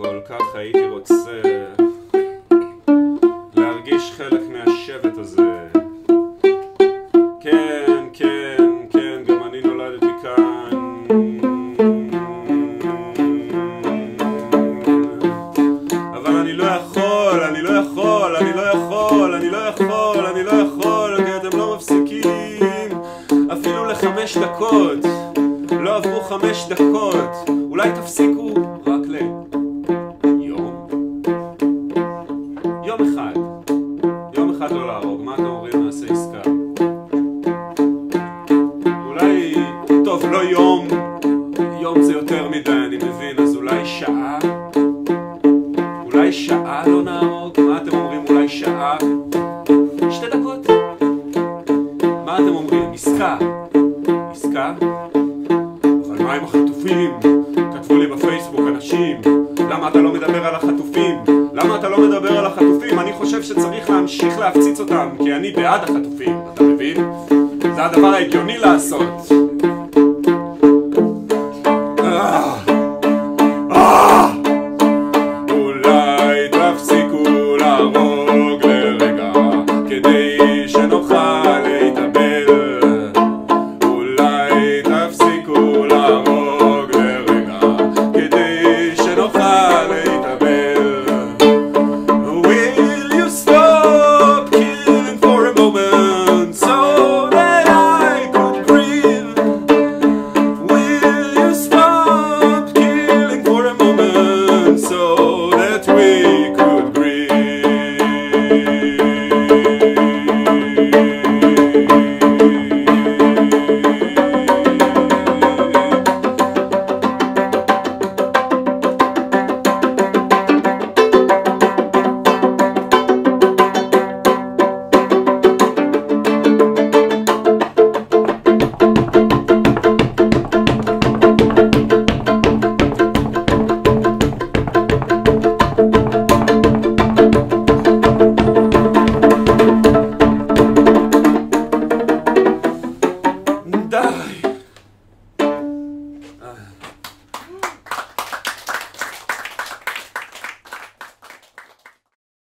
כל כך הייתי רוצה להרגיש חלק מהשבט הזה. כן, כן, כן, גם אני נולדתי כאן. אבל אני לא יכול, אני לא יכול, אני לא יכול, אני לא יכול, אני לא יכול, כי אתם לא מפסיקים אפילו ל5 דקות. לא עברו 5 דקות, אולי תפסיקו רק יום אחד לא להרוג. מה אתם אומרים? נעשה עסקה. אולי, טוב, לא יום זה יותר מדי, אני מבין, אז אולי שעה לא נהרוג. מה אתם אומרים? אולי שעה? 2 דקות? מה אתם אומרים? עסקה? אבל מה עם החטופים? כתבו לי בפייסבוק אנשים, למה אתה לא מדבר על החטופים? למה אתה לא מדבר על החטופים? אני חושב שצריך להמשיך להפציץ אותם, כי אני בעד החטופים, אתה מבין? זה הדבר ההגיוני לעשות.